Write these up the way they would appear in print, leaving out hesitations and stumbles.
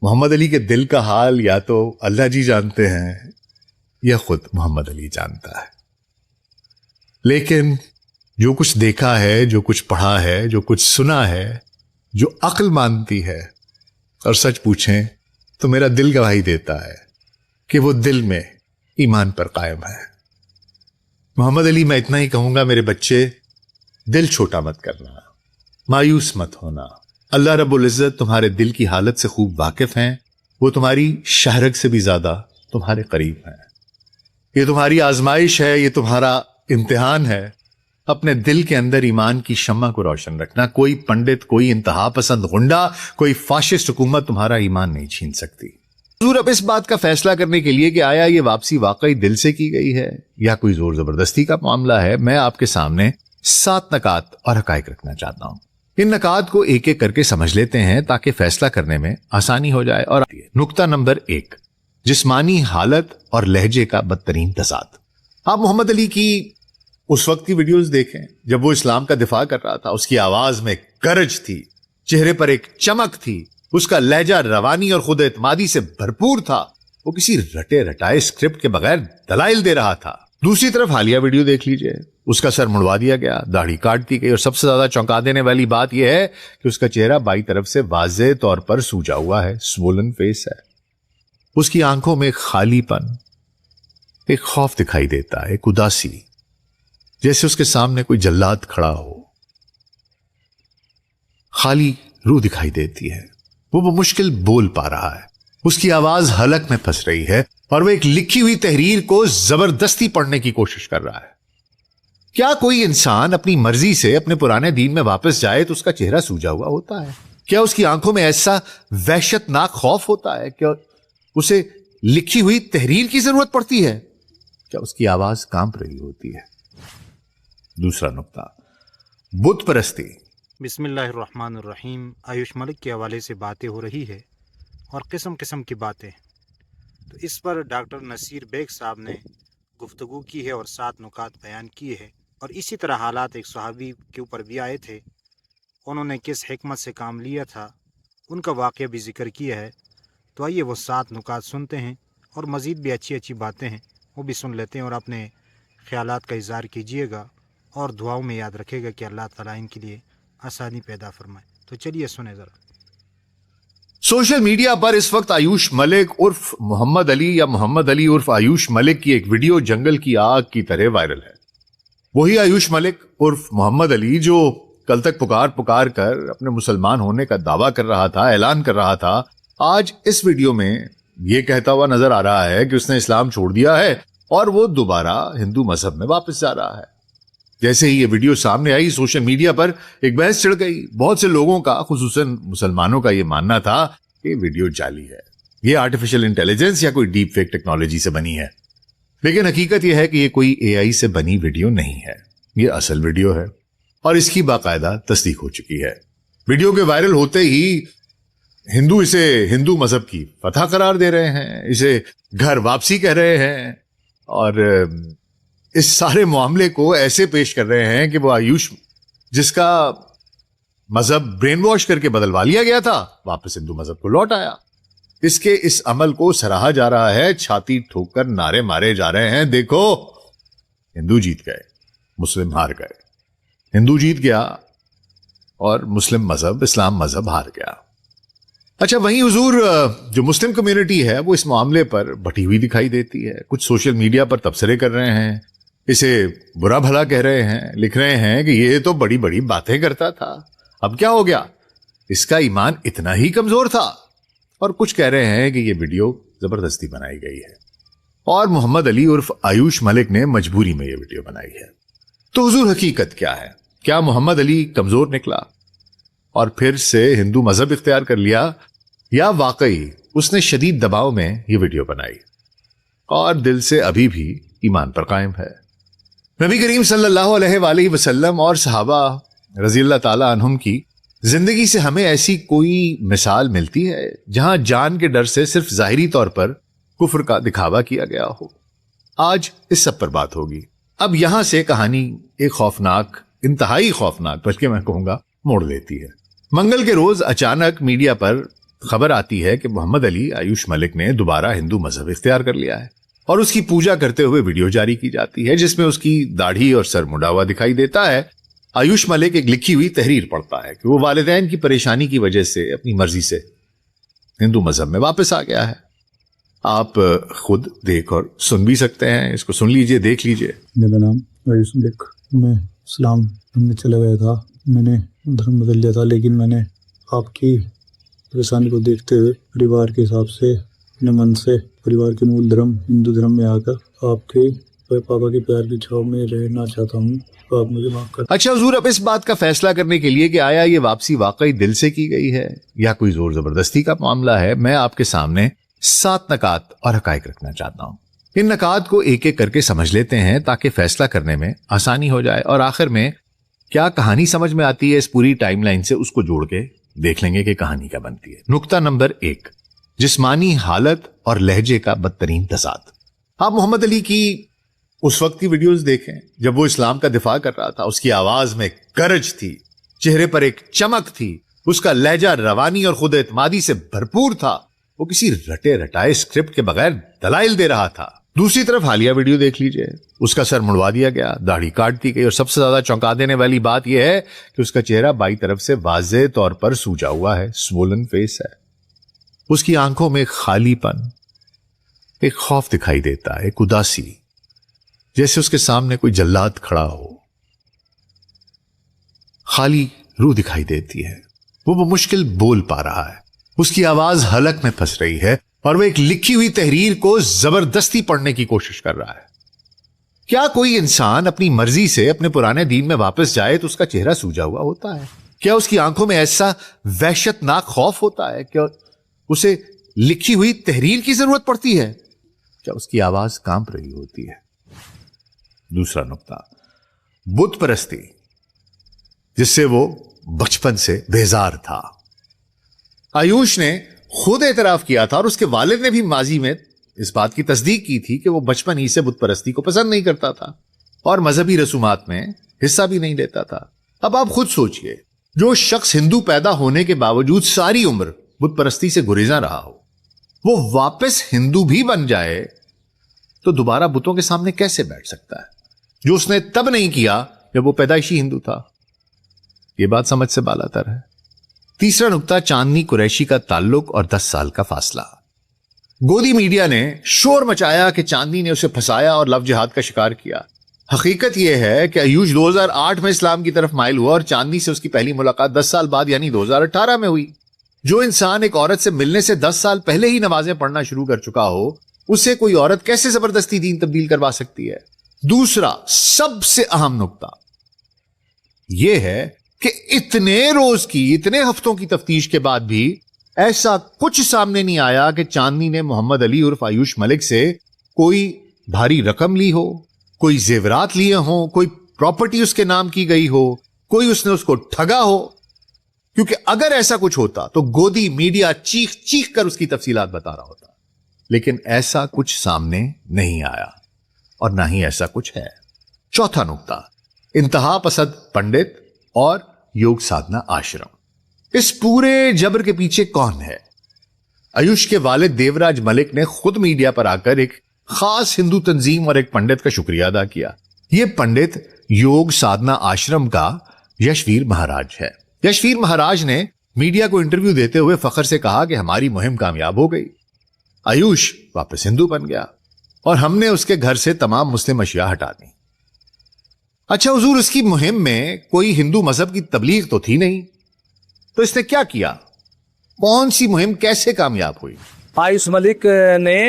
محمد علی کے دل کا حال یا تو اللہ جی جانتے ہیں یا خود محمد علی جانتا ہے، لیکن جو کچھ دیکھا ہے، جو کچھ پڑھا ہے، جو کچھ سنا ہے، جو عقل مانتی ہے، اور سچ پوچھیں تو میرا دل گواہی دیتا ہے کہ وہ دل میں ایمان پر قائم ہے۔ محمد علی، میں اتنا ہی کہوں گا میرے بچے، دل چھوٹا مت کرنا، مایوس مت ہونا۔ اللہ رب العزت تمہارے دل کی حالت سے خوب واقف ہیں، وہ تمہاری شہرگ سے بھی زیادہ تمہارے قریب ہیں۔ یہ تمہاری آزمائش ہے، یہ تمہارا امتحان ہے۔ اپنے دل کے اندر ایمان کی شمع کو روشن رکھنا۔ کوئی پنڈت، کوئی انتہا پسند غنڈا، کوئی فاشسٹ حکومت تمہارا ایمان نہیں چھین سکتی۔ حضور اب اس بات کا فیصلہ کرنے کے لیے کہ آیا یہ واپسی واقعی دل سے کی گئی ہے یا کوئی زور زبردستی کا معاملہ ہے، میں آپ کے سامنے 7 نکات اور حقائق رکھنا چاہتا ہوں۔ ان نکات کو ایک ایک کر کے سمجھ لیتے ہیں تاکہ فیصلہ کرنے میں آسانی ہو جائے۔ اور نکتہ نمبر 1، جسمانی حالت اور لہجے کا بدترین تضاد۔ آپ محمد علی کی اس وقت کی ویڈیوز دیکھیں جب وہ اسلام کا دفاع کر رہا تھا۔ اس کی آواز میں گرج تھی، چہرے پر ایک چمک تھی، اس کا لہجہ روانی اور خود اعتمادی سے بھرپور تھا۔ وہ کسی رٹے رٹائے اسکرپٹ کے بغیر دلائل دے رہا تھا۔ دوسری طرف حالیہ ویڈیو دیکھ لیجئے، اس کا سر مڑوا دیا گیا، داڑھی کاٹ دی گئی، اور سب سے زیادہ چونکا دینے والی بات یہ ہے کہ اس کا چہرہ بائیں طرف سے واضح طور پر سوجا ہوا ہے، سوولن فیس ہے۔ اس کی آنکھوں میں خالی پن، ایک خوف دکھائی دیتا ہے، ایک اداسی، جیسے اس کے سامنے کوئی جلاد کھڑا ہو۔ خالی روح دکھائی دیتی ہے، وہ بمشکل بول پا رہا ہے، اس کی آواز حلق میں پھنس رہی ہے، اور وہ ایک لکھی ہوئی تحریر کو زبردستی پڑھنے کی کوشش کر رہا ہے۔ کیا کوئی انسان اپنی مرضی سے اپنے پرانے دین میں واپس جائے تو اس کا چہرہ سوجا ہوا ہوتا ہے؟ کیا اس کی آنکھوں میں ایسا وحشت ناک خوف ہوتا ہے کہ اسے لکھی ہوئی تحریر کی ضرورت پڑتی ہے؟ کیا اس کی آواز کانپ رہی ہوتی ہے؟ دوسرا نقطہ، بت پرستی۔ بسم اللہ الرحمن الرحیم۔ آیوش ملک کے حوالے سے باتیں ہو رہی ہے اور قسم قسم کی باتیں، تو اس پر ڈاکٹر نصیر بیگ صاحب نے گفتگو کی ہے اور 7 نکات بیان کیے ہیں، اور اسی طرح حالات ایک صحابی کے اوپر بھی آئے تھے، انہوں نے کس حکمت سے کام لیا تھا، ان کا واقعہ بھی ذکر کیا ہے۔ تو آئیے وہ 7 نکات سنتے ہیں، اور مزید بھی اچھی اچھی باتیں ہیں وہ بھی سن لیتے ہیں، اور اپنے خیالات کا اظہار کیجیے گا، اور دعاؤں میں یاد رکھے گا کہ اللہ تعالیٰ ان کے لیے آسانی پیدا فرمائے۔ تو چلیے سنیں ذرا۔ سوشل میڈیا پر اس وقت آیوش ملک عرف محمد علی یا محمد علی عرف آیوش ملک کی ایک ویڈیو جنگل کی آگ کی طرح وائرل ہے۔ وہی آیوش ملک عرف محمد علی جو کل تک پکار کر اپنے مسلمان ہونے کا دعویٰ کر رہا تھا، اعلان کر رہا تھا، آج اس ویڈیو میں یہ کہتا ہوا نظر آ رہا ہے کہ اس نے اسلام چھوڑ دیا ہے اور وہ دوبارہ ہندو مذہب میں واپس جا رہا ہے۔ جیسے ہی یہ ویڈیو سامنے آئی، سوشل میڈیا پر ایک بحث چڑھ گئی۔ بہت سے لوگوں کا، خصوصاً مسلمانوں کا، یہ ماننا تھا کہ ویڈیو جعلی ہے، یہ آرٹیفیشل انٹیلیجنس یا کوئی ڈیپ فیک ٹیکنالوجی سے بنی ہے۔ لیکن حقیقت یہ ہے کہ یہ کوئی اے آئی سے بنی ویڈیو نہیں ہے، یہ اصل ویڈیو ہے، اور اس کی باقاعدہ تصدیق ہو چکی ہے۔ ویڈیو کے وائرل ہوتے ہی ہندو اسے ہندو مذہب کی فتح قرار دے رہے ہیں، اسے گھر واپسی کہہ رہے ہیں، اور اس سارے معاملے کو ایسے پیش کر رہے ہیں کہ وہ آیوش، جس کا مذہب برین واش کر کے بدلوا لیا گیا تھا، واپس ہندو مذہب کو لوٹ آیا۔ اس کے اس عمل کو سراہا جا رہا ہے، چھاتی ٹھوک کر نعرے مارے جا رہے ہیں، دیکھو ہندو جیت گئے، مسلم ہار گئے، ہندو جیت گیا اور مسلم مذہب، اسلام مذہب ہار گیا۔ اچھا، وہیں حضور جو مسلم کمیونٹی ہے وہ اس معاملے پر بٹی ہوئی دکھائی دیتی ہے۔ کچھ سوشل میڈیا پر تبصرے کر رہے ہیں، اسے برا بھلا کہہ رہے ہیں، لکھ رہے ہیں کہ یہ تو بڑی بڑی باتیں کرتا تھا، اب کیا ہو گیا، اس کا ایمان اتنا ہی کمزور تھا۔ اور کچھ کہہ رہے ہیں کہ یہ ویڈیو زبردستی بنائی گئی ہے اور محمد علی عرف آیوش ملک نے مجبوری میں یہ ویڈیو بنائی ہے۔ تو حضور حقیقت کیا ہے؟ کیا محمد علی کمزور نکلا اور پھر سے ہندو مذہب اختیار کر لیا، یا واقعی اس نے شدید دباؤ میں یہ ویڈیو بنائی اور دل سے ابھی بھی ایمان پر قائم ہے؟ نبی کریم صلی اللہ علیہ وآلہ وسلم اور صحابہ رضی اللہ تعالی عنہم کی زندگی سے ہمیں ایسی کوئی مثال ملتی ہے جہاں جان کے ڈر سے صرف ظاہری طور پر کفر کا دکھاوا کیا گیا ہو؟ آج اس سب پر بات ہوگی۔ اب یہاں سے کہانی ایک خوفناک، انتہائی خوفناک، بلکہ میں کہوں گا موڑ لیتی ہے۔ منگل کے روز اچانک میڈیا پر خبر آتی ہے کہ محمد علی آیوش ملک نے دوبارہ ہندو مذہب اختیار کر لیا ہے اور اس کی پوجا کرتے ہوئے ویڈیو جاری کی جاتی ہے جس میں اس کی داڑھی اور سر مڈا ہوا دکھائی دیتا ہے. آیوش ملک ایک لکھی ہوئی تحریر پڑھتا ہے کہ وہ والدین کی پریشانی کی وجہ سے اپنی مرضی سے ہندو مذہب میں واپس آ گیا ہے. آپ خود دیکھ اور سن بھی سکتے ہیں, اس کو سن لیجئے, دیکھ لیجئے. میرا نام آیوش ملک, میں اسلام میں چلا گیا تھا, میں نے دھرم بدل لیا تھا, لیکن میں نے آپ کی پریشانی کو دیکھتے ہوئے پریوار کے حساب سے اپنے من سے پریوار کے مول دھرم ہندو دھرم میں آ کر آپ کے پاپا کے پیار کی چھاؤں میں رہنا چاہتا ہوں, آپ مجھے معاف کر. اچھا حضور, اب اس بات کا فیصلہ کرنے کے لیے کہ آیا یہ واپسی واقعی دل سے کی گئی ہے یا کوئی زور زبردستی کا معاملہ ہے, میں آپ کے سامنے 7 نکات اور حقائق رکھنا چاہتا ہوں. ان نکات کو ایک ایک کر کے سمجھ لیتے ہیں تاکہ فیصلہ کرنے میں آسانی ہو جائے, اور آخر میں کیا کہانی سمجھ میں آتی ہے اس پوری ٹائم لائن سے اس کو جوڑ کے دیکھ لیں گے کہ کہانی کیا بنتی ہے. نقطہ نمبر 1, جسمانی حالت اور لہجے کا بدترین تضاد. آپ محمد علی کی اس وقت کی ویڈیوز دیکھیں جب وہ اسلام کا دفاع کر رہا تھا. اس کی آواز میں گرج تھی, چہرے پر ایک چمک تھی, اس کا لہجہ روانی اور خود اعتمادی سے بھرپور تھا. وہ کسی رٹے رٹائے اسکرپٹ کے بغیر دلائل دے رہا تھا. دوسری طرف حالیہ ویڈیو دیکھ لیجئے, اس کا سر مڑوا دیا گیا, داڑھی کاٹ دی گئی, اور سب سے زیادہ چونکا دینے والی بات یہ ہے کہ اس کا چہرہ بائیں طرف سے واضح طور پر سوجا ہوا ہے, سوولن فیس ہے. اس کی آنکھوں میں خالی پن, ایک خوف دکھائی دیتا ہے, ایک اداسی, جیسے اس کے سامنے کوئی جلاد کھڑا ہو. خالی روح دکھائی دیتی ہے, وہ مشکل بول پا رہا ہے, اس کی آواز حلق میں پھنس رہی ہے, اور وہ ایک لکھی ہوئی تحریر کو زبردستی پڑھنے کی کوشش کر رہا ہے. کیا کوئی انسان اپنی مرضی سے اپنے پرانے دین میں واپس جائے تو اس کا چہرہ سوجا ہوا ہوتا ہے؟ کیا اس کی آنکھوں میں ایسا وحشت ناک خوف ہوتا ہے؟ کیا اسے لکھی ہوئی تحریر کی ضرورت پڑتی ہے؟ کیا اس کی آواز کانپ رہی ہوتی ہے؟ دوسرا نقطہ, بت پرستی جس سے وہ بچپن سے بیزار تھا. آیوش نے خود اعتراف کیا تھا اور اس کے والد نے بھی ماضی میں اس بات کی تصدیق کی تھی کہ وہ بچپن ہی سے بت پرستی کو پسند نہیں کرتا تھا اور مذہبی رسومات میں حصہ بھی نہیں لیتا تھا. اب آپ خود سوچئے, جو شخص ہندو پیدا ہونے کے باوجود ساری عمر بت پرستی سے گریزاں رہا ہو, وہ واپس ہندو بھی بن جائے تو دوبارہ بتوں کے سامنے کیسے بیٹھ سکتا ہے, جو اس نے تب نہیں کیا جب وہ پیدائشی ہندو تھا؟ یہ بات سمجھ سے بالا تر ہے. تیسرا نقطہ, چاندنی قریشی کا تعلق اور 10 سال کا فاصلہ. گودی میڈیا نے شور مچایا کہ چاندنی نے اسے پھنسایا اور لو جہاد کا شکار کیا. حقیقت یہ ہے کہ آیوش 2008 میں اسلام کی طرف مائل ہوا اور چاندنی سے اس کی پہلی ملاقات 10 سال بعد یعنی 2018 میں ہوئی. جو انسان ایک عورت سے ملنے سے 10 سال پہلے ہی نمازیں پڑھنا شروع کر چکا ہو, اسے کوئی عورت کیسے زبردستی دین تبدیل کروا سکتی ہے؟ دوسرا سب سے اہم نقطہ یہ ہے کہ اتنے روز کی, اتنے ہفتوں کی تفتیش کے بعد بھی ایسا کچھ سامنے نہیں آیا کہ چاندنی نے محمد علی عرف آیوش ملک سے کوئی بھاری رقم لی ہو, کوئی زیورات لیے ہوں, کوئی پراپرٹی اس کے نام کی گئی ہو, کوئی اس نے اس کو ٹھگا ہو. کیونکہ اگر ایسا کچھ ہوتا تو گودی میڈیا چیخ چیخ کر اس کی تفصیلات بتا رہا ہوتا, لیکن ایسا کچھ سامنے نہیں آیا اور نہ ہی ایسا کچھ ہے. چوتھا نقطہ, انتہا پسند پنڈت اور یوگ سادھنا آشرم. اس پورے جبر کے پیچھے کون ہے؟ آیوش کے والد دیوراج ملک نے خود میڈیا پر آ کر ایک خاص ہندو تنظیم اور ایک پنڈت کا شکریہ ادا کیا. یہ پنڈت یوگ سادھنا آشرم کا یشویر مہاراج ہے. یشویر مہاراج نے میڈیا کو انٹرویو دیتے ہوئے فخر سے کہا کہ ہماری مہم کامیاب ہو گئی, آیوش واپس ہندو بن گیا اور ہم نے اس کے گھر سے تمام مسلم اشیاء ہٹا دی. اچھا حضور, اس کی مہم میں کوئی ہندو مذہب کی تبلیغ تو تھی نہیں, تو اس نے کیا کیا؟ کون سی مہم کیسے کامیاب ہوئی؟ آیوش ملک نے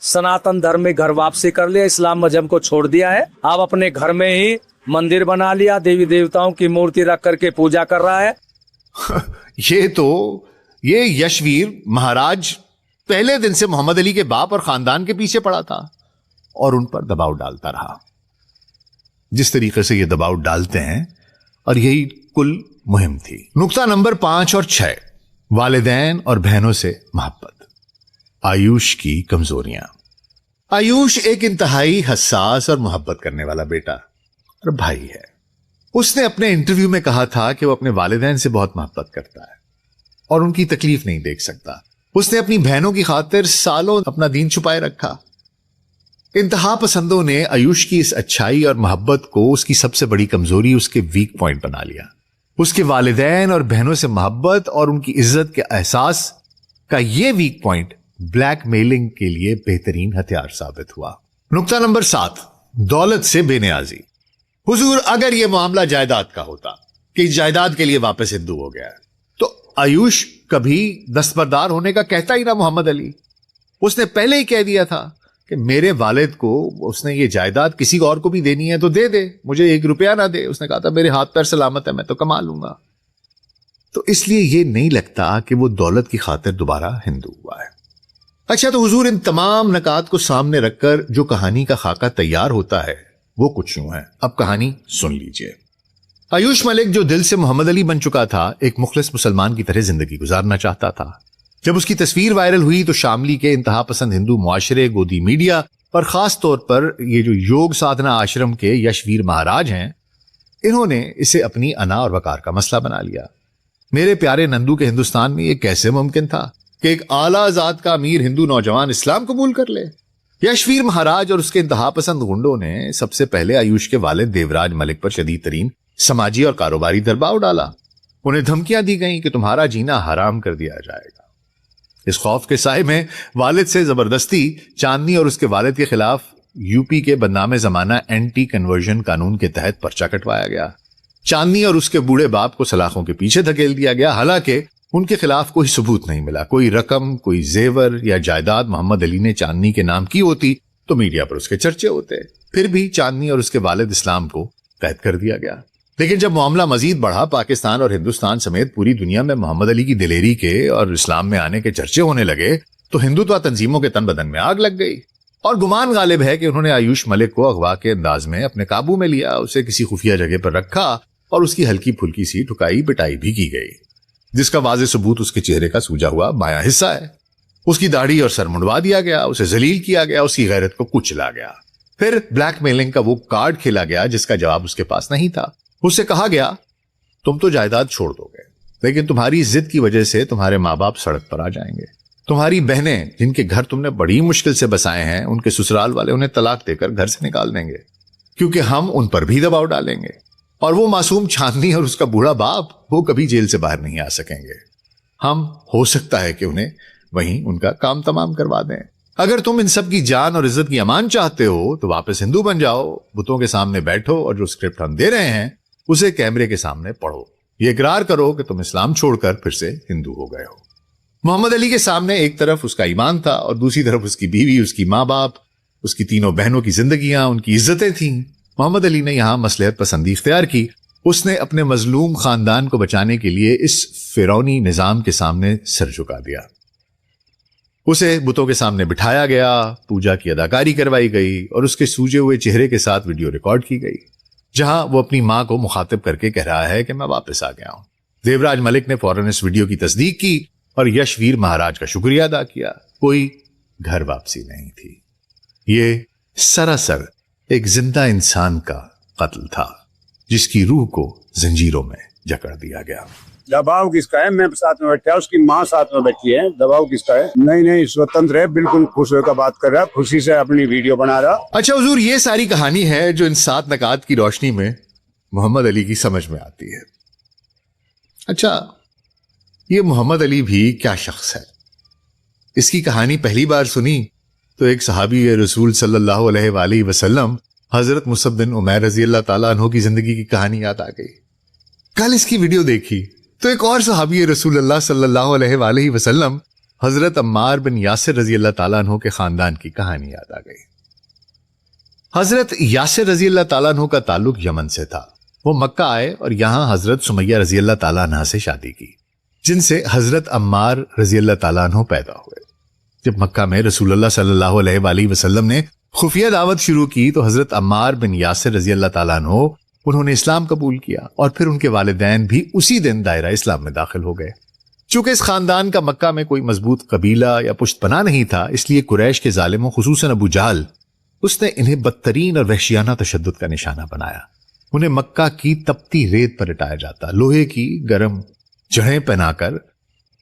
سناتن دھرم میں گھر واپسی کر لیا, اسلام مذہب کو چھوڑ دیا ہے. آپ اپنے گھر میں ہی مندر بنا لیا, دیوی دیوتاؤں کی مورتی رکھ کر کے پوجا کر رہا ہے. یہ یشویر مہاراج پہلے دن سے محمد علی کے باپ اور خاندان کے پیچھے پڑا تھا اور ان پر دباؤ ڈالتا رہا جس طریقے سے یہ دباؤ ڈالتے ہیں, اور یہی کل مہم تھی. نقطہ نمبر 5 اور 6, والدین اور بہنوں سے محبت. آیوش کی کمزوریاں. آیوش ایک انتہائی حساس اور محبت کرنے والا بیٹا اور بھائی ہے. اس نے اپنے انٹرویو میں کہا تھا کہ وہ اپنے والدین سے بہت محبت کرتا ہے. اور ان کی تکلیف نہیں دیکھ سکتا. اس نے اپنی بہنوں کی خاطر سالوں اپنا دین چھپائے رکھا. انتہا پسندوں نے آیوش کی اس اچھائی اور محبت کو اس کی سب سے بڑی کمزوری، اس کے ویک پوائنٹ بنا لیا. اس کے والدین اور بہنوں سے محبت اور ان کی عزت کے احساس کا یہ ویک پوائنٹ بلیک میلنگ کے لیے بہترین ہتھیار ثابت ہوا. نقطہ نمبر 7، دولت سے بے نیازی. حضور، اگر یہ معاملہ جائیداد کا ہوتا کہ جائیداد کے لیے واپس ہندو ہو گیا تو آیوش کبھی دستبردار ہونے کا کہتا ہی نہ محمد علی. اس نے پہلے ہی کہہ دیا تھا کہ میرے والد کو اس نے یہ جائیداد کسی اور کو بھی دینی ہے تو دے دے، مجھے 1 روپیہ نہ دے. اس نے کہا تھا میرے ہاتھ پیر سلامت ہے، میں تو کما لوں گا. تو اس لیے یہ نہیں لگتا کہ وہ دولت کی خاطر دوبارہ ہندو ہوا ہے. اچھا، تو حضور ان تمام نکات کو سامنے رکھ کر جو کہانی کا خاکہ تیار ہوتا ہے وہ کچھ یوں ہے. اب کہانی سن لیجئے. آیوش ملک جو دل سے محمد علی بن چکا تھا، ایک مخلص مسلمان کی طرح زندگی گزارنا چاہتا تھا. جب اس کی تصویر وائرل ہوئی تو شاملی کے انتہا پسند ہندو معاشرے، گودی میڈیا اور خاص طور پر یہ جو یوگ سادھنا آشرم کے یشویر مہاراج ہیں، انہوں نے اسے اپنی انا اور وقار کا مسئلہ بنا لیا. میرے پیارے نندو کے ہندوستان میں یہ کیسے ممکن تھا کہ ایک اعلیٰ ذات کا امیر ہندو نوجوان اسلام قبول کر لے؟ یشویر مہاراج اور اس کے انتہا پسند گنڈوں نے سب سے پہلے آیوش کے والد دیوراج ملک پر شدید ترین سماجی اور کاروباری دباؤ ڈالا. انہیں دھمکیاں دی گئیں کہ تمہارا جینا حرام کر دیا جائے گا. اس خوف کے سائے میں والد سے زبردستی چاندنی اور اس کے والد کے خلاف یو پی کے بدنام زمانہ اینٹی کنورژن قانون کے تحت پرچہ کٹوایا گیا. چاندنی اور اس کے بوڑھے باپ کو سلاخوں کے پیچھے دھکیل دیا گیا. حالانکہ ان کے خلاف کوئی ثبوت نہیں ملا، کوئی رقم، کوئی زیور یا جائیداد محمد علی نے چاندنی کے نام کی ہوتی تو میڈیا پر اس کے چرچے ہوتے. پھر بھی چاندنی اور اس کے والد اسلام کو قید کر دیا گیا. لیکن جب معاملہ مزید بڑھا، پاکستان اور ہندوستان سمیت پوری دنیا میں محمد علی کی دلیری کے اور اسلام میں آنے کے چرچے ہونے لگے تو ہندوتوا تنظیموں کے تن بدن میں آگ لگ گئی. اور گمان غالب ہے کہ انہوں نے آیوش ملک کو اغوا کے انداز میں اپنے قابو میں لیا، اسے کسی خفیہ جگہ پر رکھا اور اس کی ہلکی پھلکی سی ٹھکائی پٹائی بھی کی گئی، جس کا واضح ثبوت اس کے چہرے کا سوجا ہوا بایاں حصہ ہے. اس کی داڑھی اور سر منڈوا دیا گیا، اسے ذلیل کیا گیا، اس کی غیرت کو کچلا گیا. پھر بلیک میلنگ کا وہ کارڈ کھیلا گیا جس کا جواب اس کے پاس نہیں تھا. اس سے کہا گیا تم تو جائیداد چھوڑ دو گے، لیکن تمہاری ضد کی وجہ سے تمہارے ماں باپ سڑک پر آ جائیں گے. تمہاری بہنیں جن کے گھر تم نے بڑی مشکل سے بسائے ہیں، ان کے سسرال والے انہیں طلاق دے کر گھر سے نکال دیں گے، کیونکہ ہم ان پر بھی دباؤ ڈالیں گے. اور وہ معصوم چاندنی اور اس کا بوڑھا باپ، وہ کبھی جیل سے باہر نہیں آ سکیں گے. ہم ہو سکتا ہے کہ انہیں وہیں ان کا کام تمام کروا دیں. اگر تم ان سب کی جان اور عزت کی امان چاہتے ہو تو واپس ہندو بن جاؤ، بتوں کے سامنے بیٹھو اور جو اسکرپٹ ہم دے رہے ہیں اسے کیمرے کے سامنے پڑھو. یہ اقرار کرو کہ تم اسلام چھوڑ کر پھر سے ہندو ہو گئے ہو. محمد علی کے سامنے ایک طرف اس کا ایمان تھا اور دوسری طرف اس کی بیوی، اس کی ماں باپ، اس کی تینوں بہنوں کی زندگیاں، ان کی عزتیں تھیں. محمد علی نے یہاں مصلحت پسندی اختیار کی. اس نے اپنے مظلوم خاندان کو بچانے کے لیے اس فرعونی نظام کے سامنے سر جھکا دیا. اسے بتوں کے سامنے بٹھایا گیا، پوجا کی اداکاری کروائی گئی اور اس کے سوجے ہوئے چہرے کے ساتھ ویڈیو ریکارڈ کی گئی، جہاں وہ اپنی ماں کو مخاطب کر کے کہہ رہا ہے کہ میں واپس آ گیا ہوں. دیوراج ملک نے فوراً اس ویڈیو کی تصدیق کی اور یشویر مہاراج کا شکریہ ادا کیا. کوئی گھر واپسی نہیں تھی. یہ سراسر ایک زندہ انسان کا قتل تھا جس کی روح کو زنجیروں میں جکڑ دیا گیا. دباؤ کس کا ہے؟ میں ساتھ میں بیٹھا، اس کی ماں ساتھ میں بیٹھی ہے. دباؤ کس کا ہے؟ نہیں، سوتنتر ہے، بالکل خوش ہو کر بات کر رہا ہے، خوشی سے اپنی ویڈیو بنا رہا. اچھا حضور، یہ ساری کہانی ہے جو ان 7 نکات کی روشنی میں محمد علی کی سمجھ میں آتی ہے. اچھا، یہ محمد علی بھی کیا شخص ہے؟ اس کی کہانی پہلی بار سنی تو ایک صحابی رسول صلی اللہ علیہ وآلہ وسلم حضرت مصعب بن عمیر رضی اللہ تعالیٰ عنہ کی زندگی کی کہانی یاد آ گئی. کل اس کی ویڈیو دیکھی تو ایک اور صحابی رسول اللہ صلی اللہ علیہ وآلہ وسلم حضرت عمار بن یاسر رضی اللہ تعالیٰ عنہ کے خاندان کی کہانی یاد آ گئی. حضرت یاسر رضی اللہ تعالیٰ عنہ کا تعلق یمن سے تھا. وہ مکہ آئے اور یہاں حضرت سمیہ رضی اللہ تعالیٰ عنہ سے شادی کی، جن سے حضرت عمار رضی اللہ تعالیٰ عنہ پیدا ہوئے. جب مکہ میں رسول اللہ صلی اللہ علیہ وآلہ وسلم نے خفیہ دعوت شروع کی تو حضرت عمار بن یاسر رضی اللہ تعالیٰ عنہ انہوں نے اسلام قبول کیا اور پھر ان کے والدین بھی اسی دن دائرہ اسلام میں داخل ہو گئے. چونکہ اس خاندان کا مکہ میں کوئی مضبوط قبیلہ یا پشت پناہ نہیں تھا، اس لیے قریش کے ظالموں خصوصاً ابو جہل اس نے انہیں بدترین اور وحشیانہ تشدد کا نشانہ بنایا. انہیں مکہ کی تپتی ریت پر لٹایا جاتا، لوہے کی گرم جڑیں پہنا کر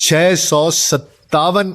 657